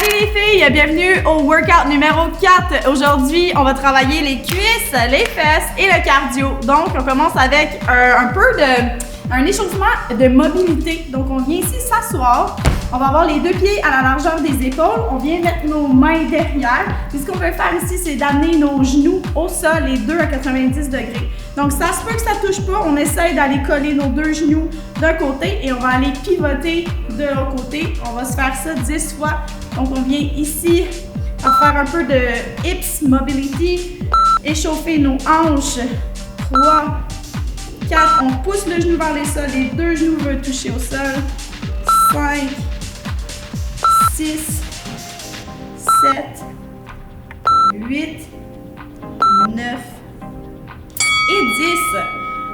Salut les filles, bienvenue au workout numéro 4. Aujourd'hui, on va travailler les cuisses, les fesses et le cardio. Donc, on commence avec un échauffement de mobilité. Donc, on vient ici s'asseoir. On va avoir les deux pieds à la largeur des épaules. On vient mettre nos mains derrière. Puis, ce qu'on veut faire ici, c'est d'amener nos genoux au sol, les deux à 90 degrés. Donc, ça se peut que ça ne touche pas. On essaye d'aller coller nos deux genoux d'un côté et on va aller pivoter de l'autre côté. On va se faire ça 10 fois. Donc, on vient ici à faire un peu de hips mobility. Échauffer nos hanches. 3, 4. On pousse le genou vers les sols. Les deux genoux veulent toucher au sol. 5, 6, 7, 8, 9 et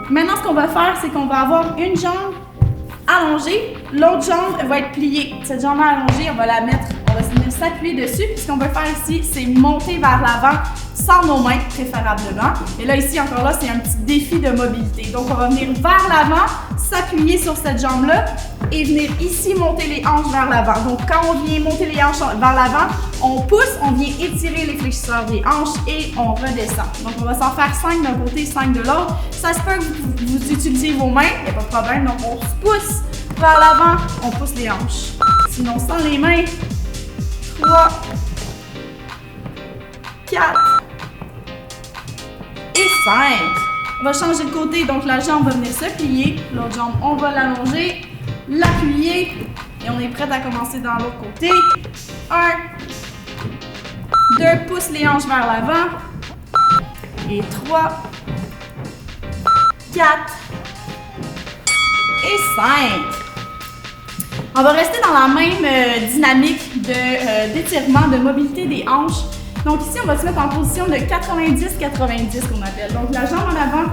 10. Maintenant, ce qu'on va faire, c'est qu'on va avoir une jambe allongée, l'autre jambe va être pliée. Cette jambe allongée, on va la mettre, on va venir s'appuyer dessus. Puis ce qu'on va faire ici, c'est monter vers l'avant sans nos mains, préférablement. Et là, ici, encore là, c'est un petit défi de mobilité. Donc, on va venir vers l'avant, s'appuyer sur cette jambe-là et venir ici monter les hanches vers l'avant. Donc, quand on vient monter les hanches vers l'avant, on pousse, on vient étirer les fléchisseurs des hanches et on redescend. Donc, on va s'en faire 5 d'un côté, 5 de l'autre. Ça se peut que vous utilisez vos mains, il n'y a pas de problème. Donc, on se pousse vers l'avant, on pousse les hanches. Sinon, sans les mains, 3, 4 et 5. On va changer de côté, donc la jambe va venir se plier. L'autre jambe, on va l'allonger, l'appuyer et on est prêt à commencer dans l'autre côté. 1, 2, pousse les hanches vers l'avant. Et 3, 4 et 5. On va rester dans la même dynamique d'étirement, de mobilité des hanches. Donc ici, on va se mettre en position de 90-90 qu'on appelle. Donc la jambe en avant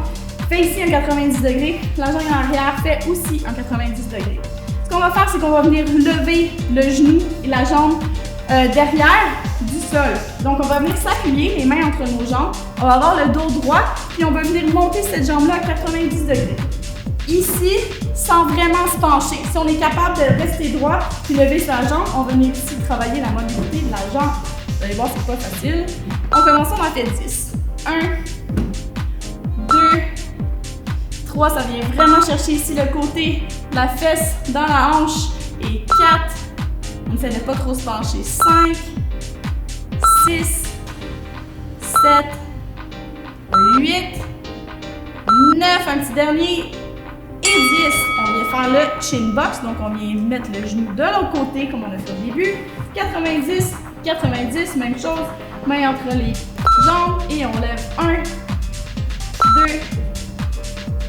fait ici un 90 degrés, la jambe en arrière fait aussi un 90 degrés. Ce qu'on va faire, c'est qu'on va venir lever le genou et la jambe derrière du sol. Donc on va venir s'appuyer, les mains entre nos jambes, on va avoir le dos droit, puis on va venir monter cette jambe-là à 90 degrés. Ici, sans vraiment se pencher. Si on est capable de rester droit puis lever sa jambe, on va venir ici travailler la mobilité de la jambe. Vous allez voir, c'est pas facile. On commence, on en fait 10. 1, 2, 3, ça vient vraiment chercher ici le côté, la fesse dans la hanche. Et 4, on essaie de pas trop se pencher. 5, 6, 7, 8, 9, un petit dernier. Et 10, on vient faire le chin box, donc on vient mettre le genou de l'autre côté comme on a fait au début. 90, 90, même chose, main entre les jambes et on lève 1, 2,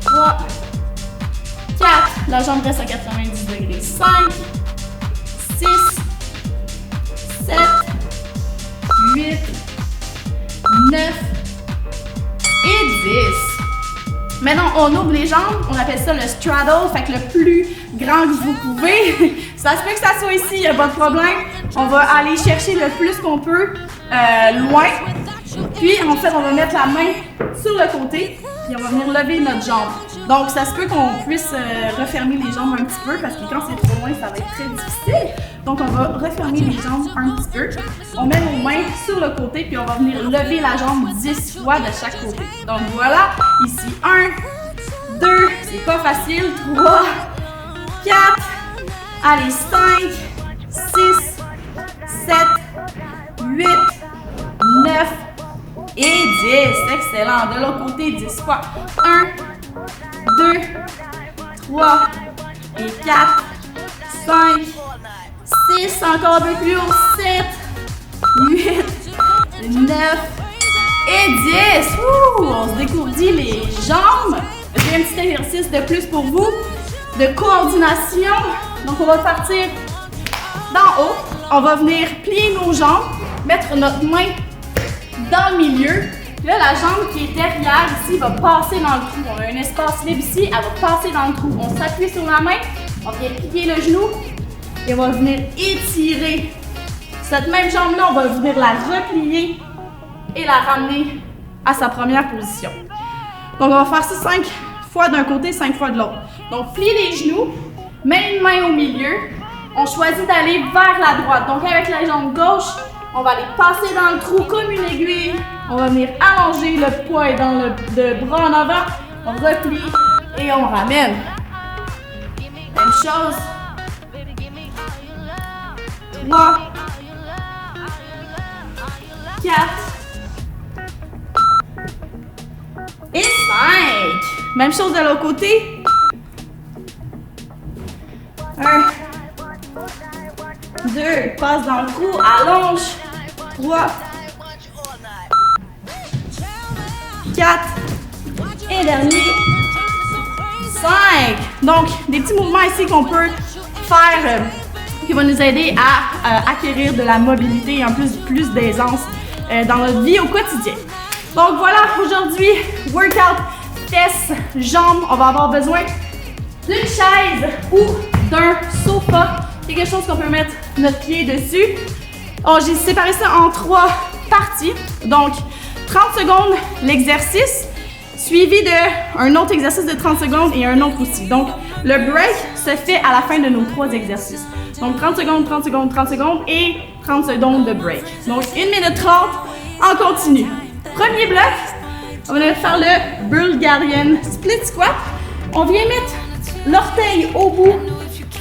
3, 4, la jambe reste à 90 degrés, 5, 6, 7, 8, 9 et 10. Maintenant, on ouvre les jambes, on appelle ça le straddle, fait que le plus grand que vous pouvez. Ça se peut que ça soit ici, il n'y a pas de problème. On va aller chercher le plus qu'on peut loin. Puis, en fait, on va mettre la main sur le côté, puis on va venir lever notre jambe. Donc, ça se peut qu'on puisse refermer les jambes un petit peu, parce que quand c'est trop loin, ça va être très difficile. Donc, on va refermer les jambes un petit peu. On met nos mains sur le côté, puis on va venir lever la jambe 10 fois de chaque côté. Donc, voilà. Ici, 1, 2, c'est pas facile. 3, 4, allez, 5, 6, 7, 8, 9 et 10. Excellent. De l'autre côté, 10 fois. 1, 2, 3 et 4, 5, 6, encore un peu plus haut, 7, 8, 9 et 10. Ouh, on se décourdit les jambes. J'ai un petit exercice de plus pour vous, de coordination. Donc, on va partir d'en haut. On va venir plier nos jambes, mettre notre main dans le milieu. Puis là, la jambe qui est derrière ici va passer dans le trou. On a un espace libre ici, elle va passer dans le trou. On s'appuie sur la main, on vient plier le genou et on va venir étirer. Cette même jambe-là, on va venir la replier et la ramener à sa première position. Donc, on va faire ça 5 fois d'un côté, 5 fois de l'autre. Donc, plie les genoux, mets une main au milieu, on choisit d'aller vers la droite. Donc avec la jambe gauche, on va aller passer dans le trou comme une aiguille. On va venir allonger le poids dans le bras en avant. On replie et on ramène. Même chose. 3, 4 et 5. Même chose de l'autre côté. 1, 2, passe dans le trou, allonge. 3, 4 et dernier. 5. Donc, des petits mouvements ici qu'on peut faire qui vont nous aider à acquérir de la mobilité et en plus d'aisance dans notre vie au quotidien. Donc voilà, aujourd'hui, workout fesses, jambes. On va avoir besoin d'une chaise ou d'un sofa, quelque chose qu'on peut mettre notre pied dessus. Oh, j'ai séparé ça en 3 parties. Donc, 30 secondes l'exercice, suivi d'un autre exercice de 30 secondes et un autre aussi. Donc, le break se fait à la fin de nos 3 exercices. Donc, 30 secondes, 30 secondes, 30 secondes et 30 secondes de break. Donc, 1 minute 30 en continu. Premier bloc, on va faire le Bulgarian Split Squat. On vient mettre l'orteil au bout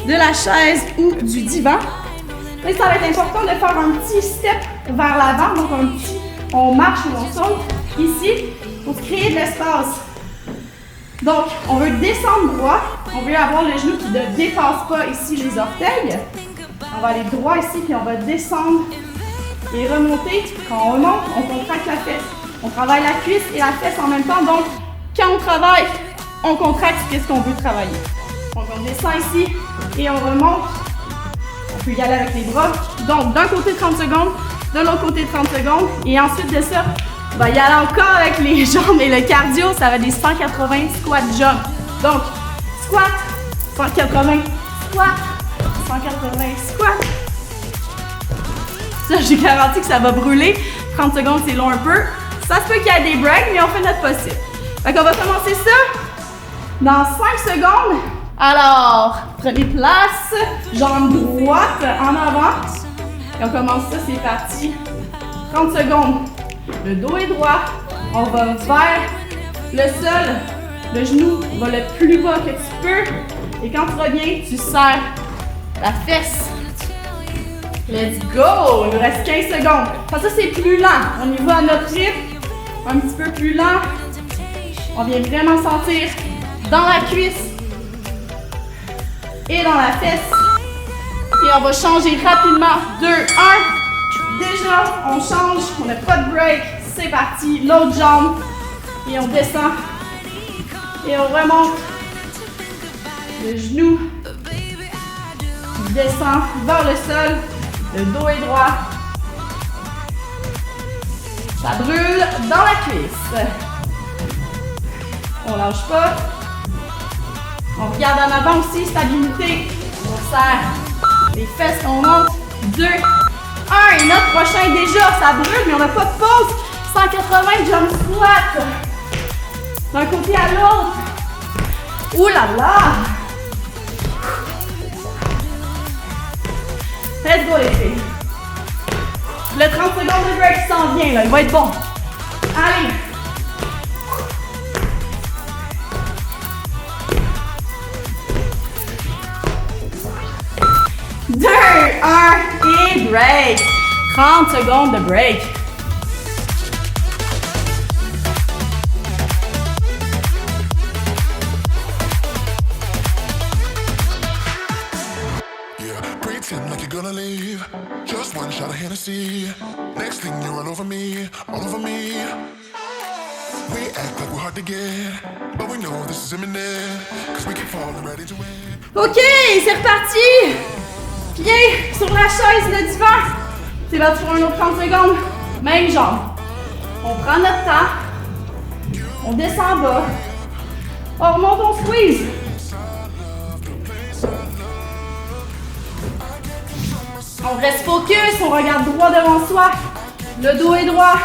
de la chaise ou du divan. Et ça va être important de faire un petit step vers l'avant. Donc, on marche ou on saute ici pour créer de l'espace. Donc, on veut descendre droit. On veut avoir le genou qui ne dépasse pas ici les orteils. On va aller droit ici, puis on va descendre et remonter. Quand on remonte, on contracte la fesse. On travaille la cuisse et la fesse en même temps. Donc, quand on travaille, on contracte ce qu'on veut travailler. Donc, on descend ici et on remonte. On peut y aller avec les bras. Donc, d'un côté 30 secondes, de l'autre côté 30 secondes. Et ensuite de ça, on va y aller encore avec les jambes et le cardio. Ça va être des 180 squat jump. Donc, squat, 180 squat, 180 squat. Ça, j'ai garanti que ça va brûler. 30 secondes, c'est long un peu. Ça se peut qu'il y ait des breaks, mais on fait notre possible. Fait qu'on va commencer ça dans 5 secondes. Alors, prenez place, jambe droite en avant. Et on commence ça, c'est parti. 30 secondes. Le dos est droit. On va vers le sol. Le genou va le plus bas que tu peux. Et quand tu reviens, tu serres la fesse. Let's go! Il nous reste 15 secondes. Ça, c'est plus lent. On y va à notre rythme. Un petit peu plus lent. On vient vraiment sentir dans la cuisse et dans la fesse. Et on va changer rapidement. 2, 1. Déjà, on change. On n'a pas de break. C'est parti. L'autre jambe. Et on descend. Et on remonte. Le genou. On descend vers le sol. Le dos est droit. Ça brûle dans la cuisse. On lâche pas. On regarde en avant aussi, stabilité. On serre les fesses, on monte. 2, 1. Et notre prochain déjà, ça brûle, mais on n'a pas de pause. 180 jump squat. D'un côté à l'autre. Ouh là là. Let's go les filles. Le 30 secondes de break s'en vient là, il va être bon. Allez. 2, 1 et break. 30 secondes de break. Gonna leave, just one shot of Hennessy. Next thing you run over me, all over me. We act like we're hard to get, but we know this is imminent, cause we keep falling right into it. Ok, c'est reparti. Pied sur la chaise, le divan. C'est parti pour un autre 30 secondes. Même jambe. On prend notre temps. On descend bas. On remonte, on squeeze. On reste focus, on regarde droit devant soi. Le dos est droit.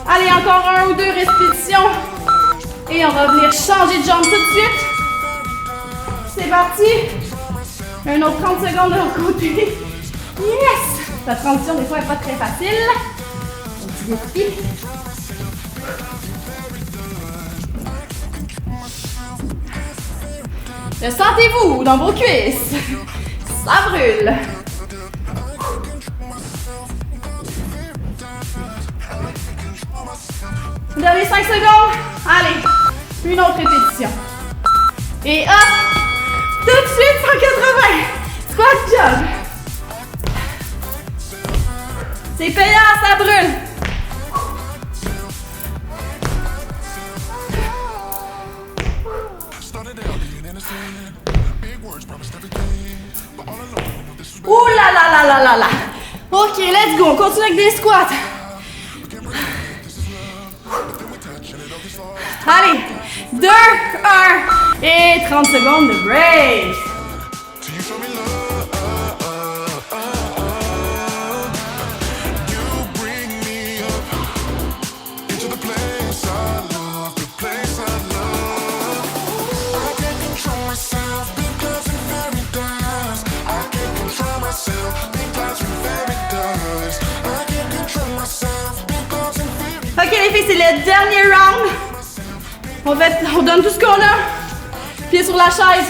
Allez, encore 1 ou 2 répétitions. Et on va venir changer de jambe tout de suite. C'est parti. Un autre 30 secondes de l'autre côté. Yes! La transition, des fois, n'est pas très facile. Un petit défi. Le sentez-vous dans vos cuisses? Ça brûle. Dernier 5 secondes. Allez, une autre répétition. Et hop! Tout de suite, 180. Squat jump. C'est payant, ça brûle. Ouh là là là là là là. Ok, let's go. On continue avec des squats. Allez, 2, 1 et 30 secondes de break. Ok les filles, c'est le dernier round. On donne tout ce qu'on a. Pieds sur la chaise.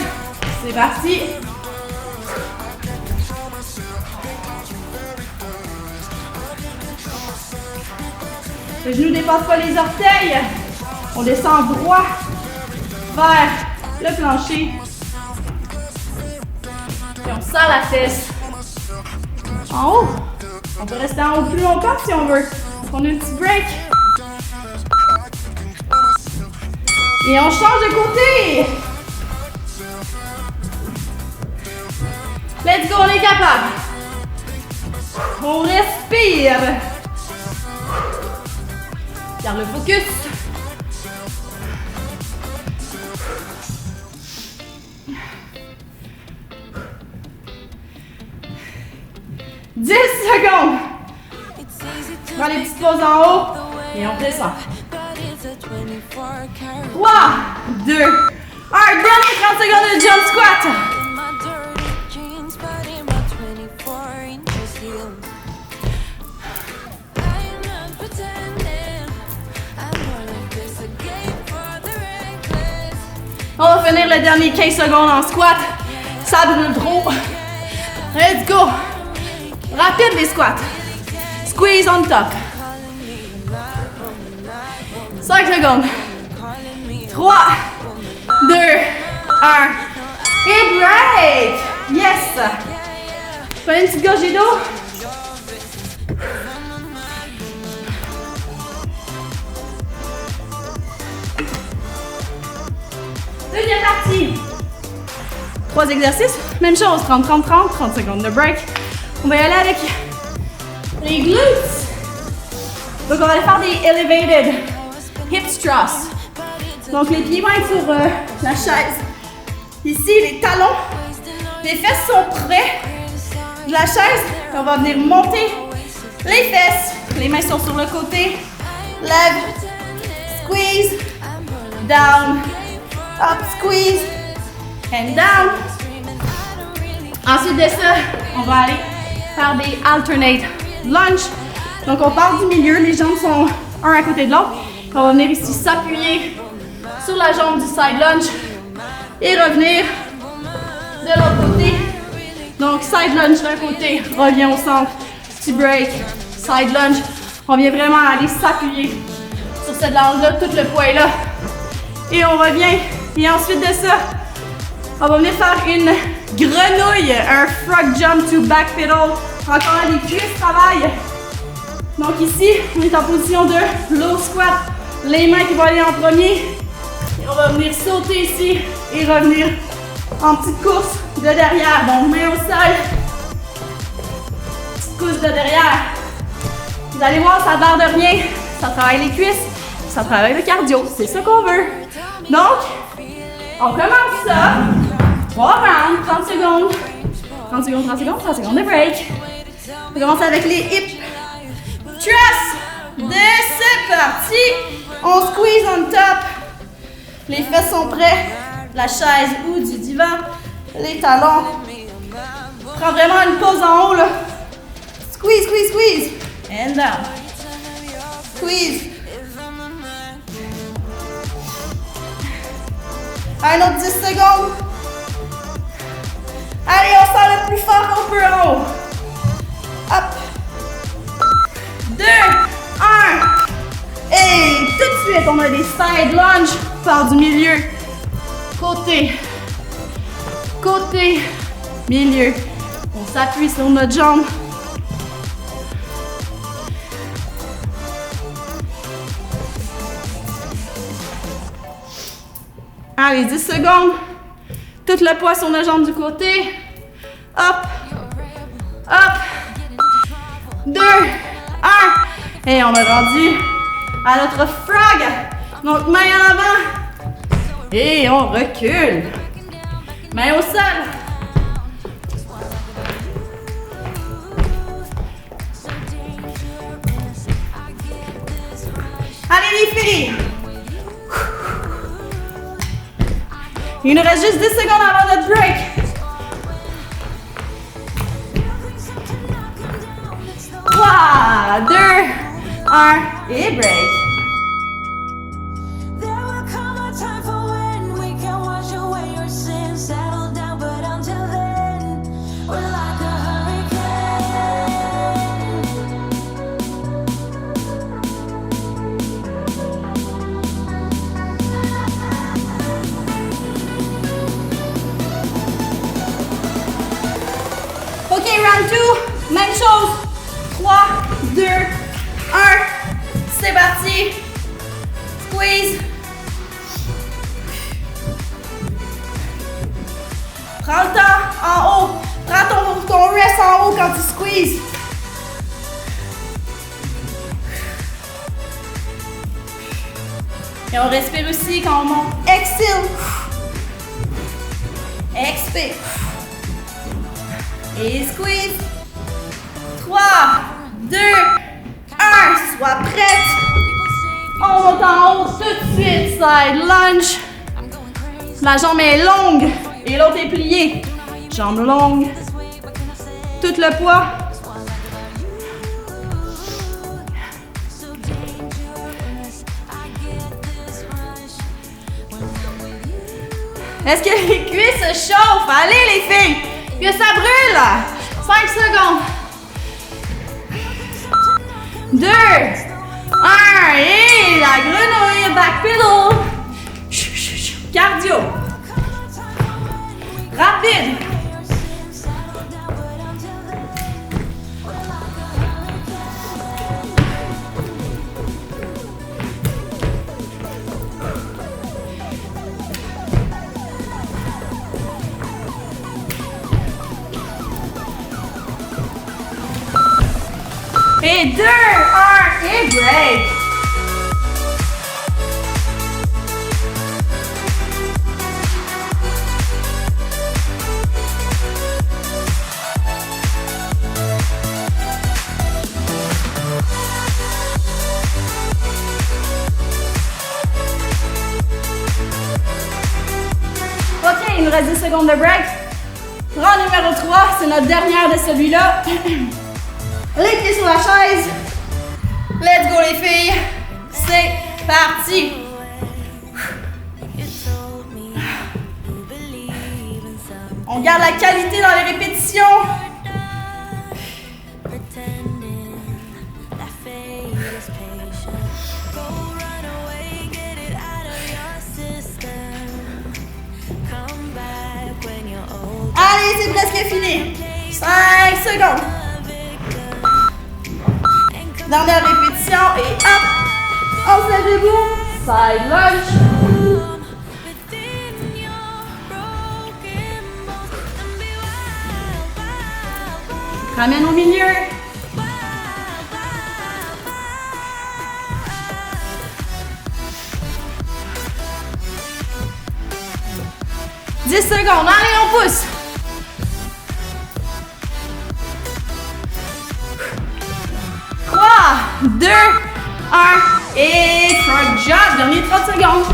C'est parti. Les genoux ne dépassent pas les orteils. On descend droit vers le plancher. Et on serre la fesse. En haut. On peut rester en haut plus longtemps si on veut. On a un petit break. Et on change de côté. Let's go, on est capable. On respire. Garde le focus. « 10 secondes. On prend les petites pauses en haut et on descend. 3, 2, 1. Dernier 30 secondes de jump squat. On va finir le dernier 15 secondes en squat. Ça brûle trop. Let's go. Rapide les squats. Squeeze on top. 5 secondes. 3, 2, 1. Et break. Yes. Prenez une petite gorgée d'eau. Deuxième partie. 3 exercices. Même chose. 30, 30, 30. 30 secondes de break. On va y aller avec les glutes. Donc, on va aller faire des elevated hip thrusts. Donc, les pieds vont être sur la chaise. Ici, les talons. Les fesses sont près de la chaise. On va venir monter les fesses. Les mains sont sur le côté. Lève. Squeeze. Down. Up. Squeeze. And down. Ensuite de ça, on va aller faire des alternate lunge. Donc, on part du milieu. Les jambes sont un à côté de l'autre. On va venir ici s'appuyer sur la jambe du side lunge et revenir de l'autre côté. Donc, side lunge d'un côté, revient au centre, petit break, side lunge. On vient vraiment aller s'appuyer sur cette langue-là, tout le poids est là. Et on revient. Et ensuite de ça, on va venir faire une grenouille, un frog jump to back pedal. Encore là, les cuisses travaillent. Donc ici, on est en position de low squat. Les mains qui vont aller en premier. Et on va venir sauter ici et revenir en petite course de derrière. Donc main au sol. Petite course de derrière. Vous allez voir, ça a l'air de rien. Ça travaille les cuisses, ça travaille le cardio. C'est ça qu'on veut. Donc, on commence ça. 3 rounds, 30 secondes. 30 secondes, 30 secondes, 30 secondes de break. On commence avec les hip thrusts. C'est parti. On squeeze on top. Les fesses sont prêts. La chaise ou du divan. Les talons. Prends vraiment une pause en haut là. Squeeze, squeeze, squeeze. And down. Squeeze. Un autre 10 secondes. Allez, on sort le plus fort qu'on peut en haut. Hop. 2, 1. Et tout de suite, on a des side lunge par du milieu. Côté. Côté. Milieu. On s'appuie sur notre jambe. Allez, 10 secondes. Tout le poids sur nos jambes du côté. Hop. Hop. 2, 1. Et on a rendu à notre frog. Donc, main en avant. Et on recule. Main au sol. Allez les filles. Il nous reste juste 10 secondes avant notre break. 3, 2, 1 et break. Ok, round 2, même chose. 3, 2, 1. C'est parti. Squeeze. Prends le temps en haut. Prends ton rest en haut quand tu squeezes. Et on respire aussi quand on monte. Exhale. Expire. Et squeeze. 3, 2, 1. Sois prête. On monte en haut tout de suite. Side lunge. La jambe est longue et l'autre est pliée. Jambe longue. Tout le poids. Est-ce que les cuisses se chauffent? Allez les filles! Que ça brûle! 5 secondes. 2, 1. Et la grenouille, back pedal. Cardio. Rapide. Et 2, 1 et break. Ok, il nous reste 10 secondes de break. Rang numéro 3, c'est notre dernière de celui-là. Les pieds sur la chaise. Let's go les filles. C'est parti. On garde la qualité dans les répétitions. Allez, c'est presque fini. 5 secondes. Dernière répétition et hop, on se lève debout, side lunge. Ramène au milieu. « 10 secondes, allez, on pousse. 3, 2, 1 et front jump, dernier 30 secondes.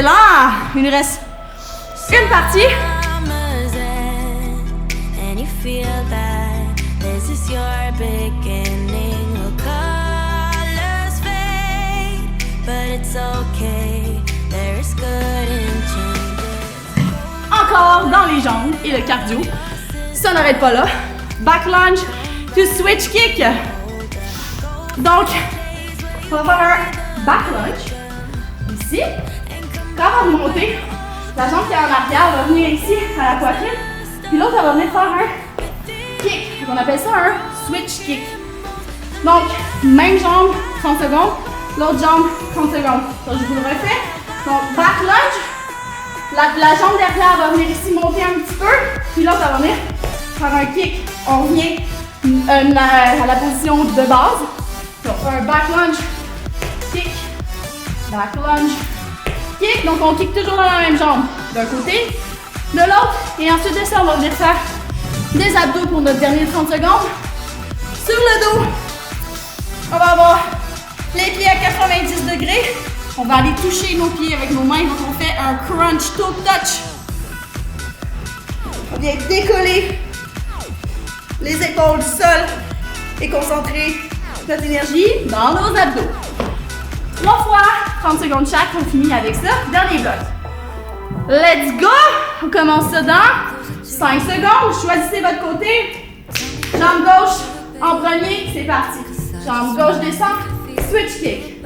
excellent! Il nous reste une partie. Encore dans les jambes et le cardio. Ça n'arrête pas là. Back lunge to switch kick. Donc, on va faire un back lunge. Ici. Quand on va monter, la jambe qui est en arrière va venir ici à la poitrine. Puis l'autre, elle va venir faire un kick. On appelle ça un switch kick. Donc, même jambe, 30 secondes. L'autre jambe, 30 secondes. Donc, je vous le refais. Donc, back lunge. La jambe derrière va venir ici monter un petit peu. Puis l'autre, elle va venir faire un kick. On revient à la position de base. Donc, on fait un back lunge, kick, back lunge, kick. Donc, on kick toujours dans la même jambe. D'un côté, de l'autre. Et ensuite de ça, on va venir faire des abdos pour notre dernier 30 secondes. Sur le dos, on va avoir les pieds à 90 degrés. On va aller toucher nos pieds avec nos mains. Donc, on fait un crunch toe touch. On vient décoller les épaules du sol et concentrer notre énergie dans nos abdos. 3 fois, 30 secondes chaque. On finit avec ça. Dernier bloc. Let's go! On commence ça dans 5 secondes. Choisissez votre côté. Jambe gauche en premier. C'est parti. Jambe gauche descend. Switch kick.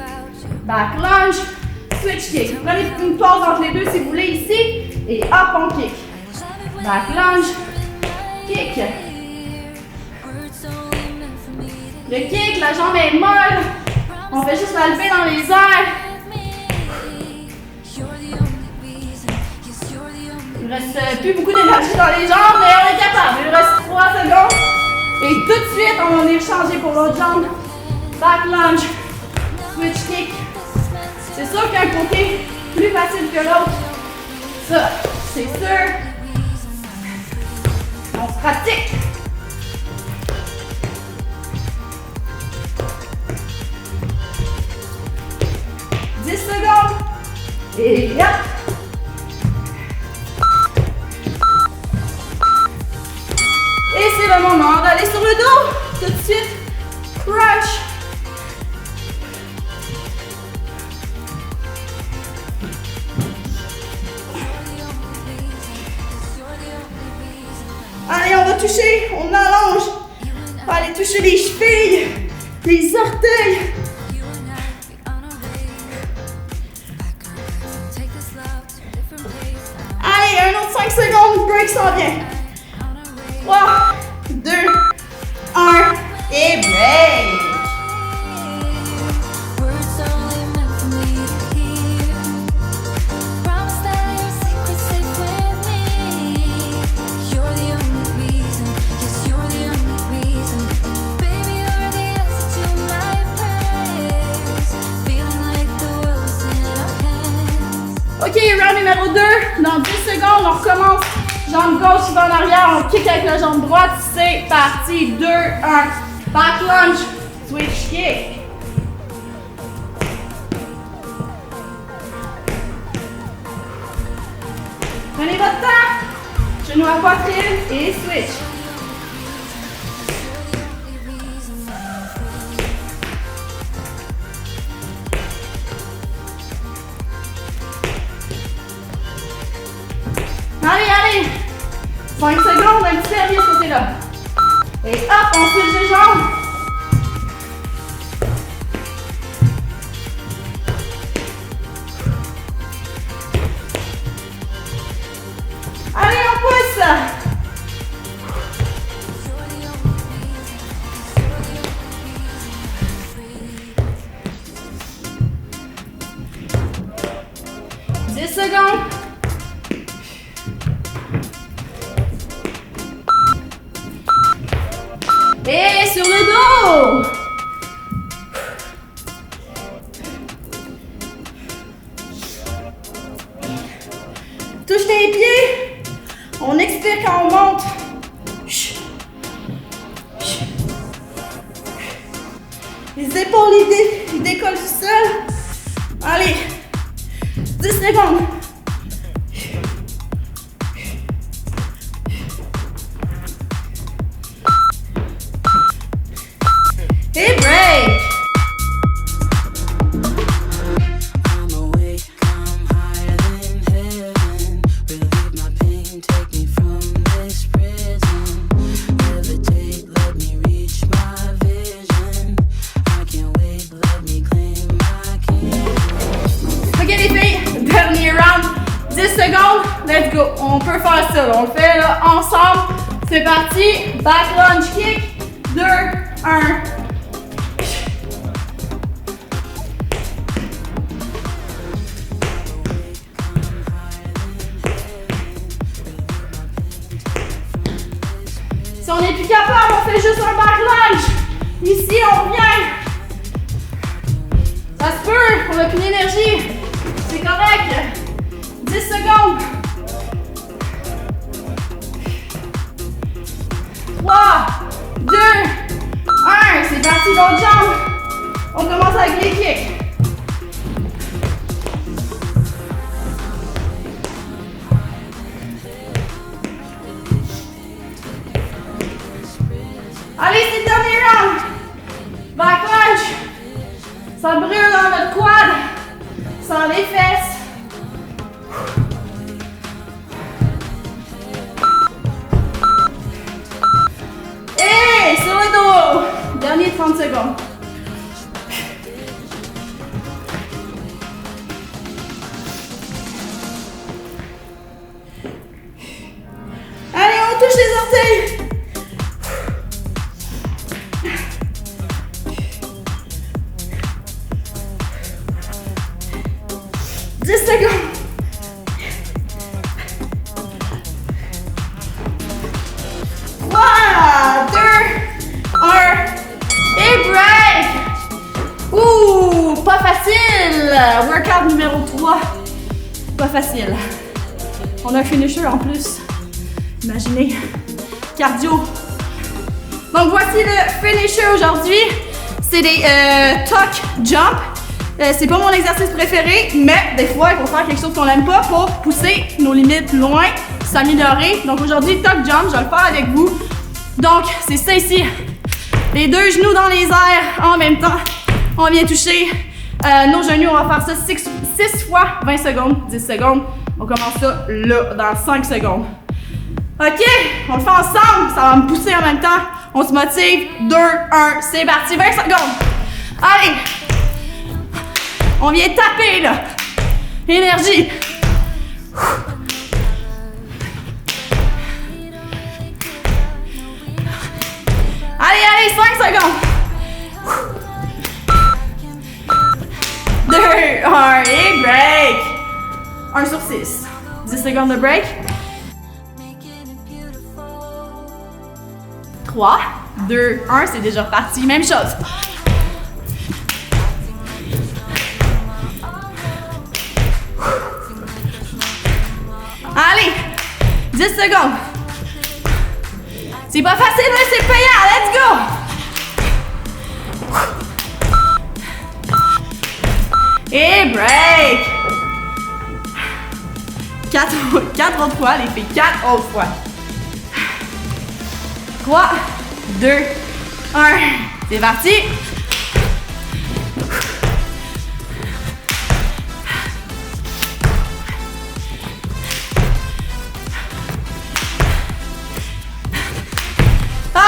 Back lunge. Switch kick. Prenez une pause entre les deux si vous voulez ici. Et hop, on kick. Back lunge. Kick. Le kick, la jambe est molle. On fait juste la lever dans les airs. Il ne reste plus beaucoup d'énergie dans les jambes, mais on est capable. Il reste 3 secondes. Et tout de suite, on va venir changer pour l'autre jambe. Back lunge. Switch kick. C'est sûr qu'il y a un côté plus facile que l'autre. Ça, c'est sûr. On se pratique. 10 secondes. Et hop. Et c'est le moment d'aller sur le dos. Tout de suite. Crunch. Allez, on va toucher. On allonge. On va aller toucher les chevilles, les orteils. Allez, un autre 5 secondes, break s'en vient. 3, 2, 1 et break. Ok, round numéro 2. Dans 10 secondes, on recommence. Jambe gauche qui va en arrière, on kick avec la jambe droite. C'est parti. 2, 1. Back lunge. Switch kick. Prenez votre temps. Genou à poitrine et switch. Allez, allez! 5 secondes, un petit dernier ce côté-là. Et hop, on switch les jambes. Allez, on pousse! Secondes. Et sur le dos. Touche tes pieds. On expire quand on monte. Les épaules, ils décollent du sol. Allez. 2, 10 secondes. Et break. Secondes, let's go. On peut faire ça, on le fait là, ensemble. C'est parti. Back lunge kick. 2, 1. Si on n'est plus capable, on fait juste un back lunge. Ici, on vient. Ça se peut, on n'a plus d'énergie. C'est correct. 10 secondes. 3, 2, 1. C'est parti, l'autre jambe. On commence avec les kicks. Allez, c'est le dernier round. Back lunge. Ça brûle dans notre quad. Sans les fesses. Sur le dos. Dernier 30 secondes. Allez, on touche les orteils. Secondes. 3, 2, 1 et break. Ouh, pas facile. Workout numéro 3. Pas facile. On a un finisher en plus. Imaginez. Cardio. Donc voici le finisher aujourd'hui. C'est des tuck jump. C'est pas mon exercice préféré, mais des fois, il faut faire quelque chose qu'on n'aime pas pour pousser nos limites loin, s'améliorer. Donc aujourd'hui, tuck jump, je vais le faire avec vous. Donc, c'est ça ici. Les deux genoux dans les airs en même temps. On vient toucher nos genoux. On va faire ça 6 fois 20 secondes, 10 secondes. On commence ça là, dans 5 secondes. OK, on le fait ensemble. Ça va me pousser en même temps. On se motive. 2, 1, c'est parti. 20 secondes. Allez. On vient taper, là. Énergie. Allez, 5 secondes. 2, 1 et break. 1 sur 6. 10 secondes de break. 3, 2, 1, c'est déjà parti. Même chose. Allez, 10 secondes. C'est pas facile, mais c'est payant. Let's go. Et break. 4 autres fois, les filles. 4 autres fois. 3, 2, 1. C'est parti.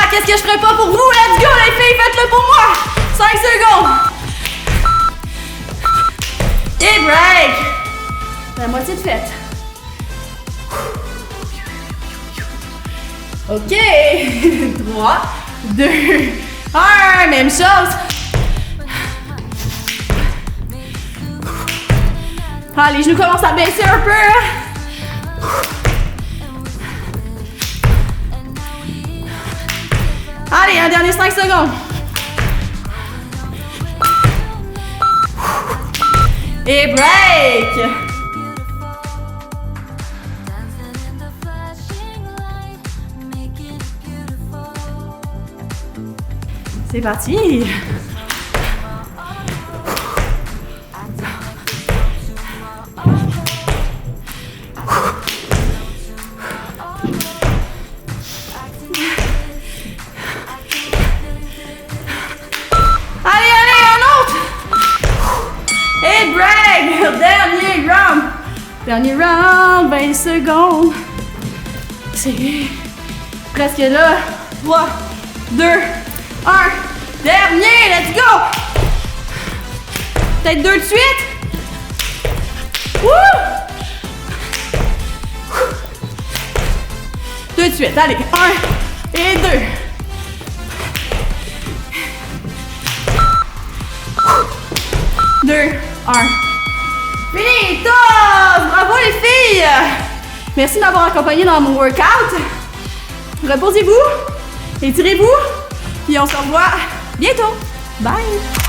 Qu'est-ce que je ferais pas pour vous? Let's go les filles, faites-le pour moi! 5 secondes! Et break! La moitié de fête. OK! 3, 2, 1, même chose! Ah, les genoux commencent à baisser un peu! Allez, un dernier 5 secondes. Et break. C'est parti. secondes. C'est presque là. 3, 2, 1. Dernier, let's go! Peut-être 2 de suite. Wouh! 2 de suite, allez. 1 et 2. 2, 1. Fini! Top! Bravo les filles! Merci de m'avoir accompagné dans mon workout. Reposez-vous, étirez-vous, et on se revoit bientôt. Bye!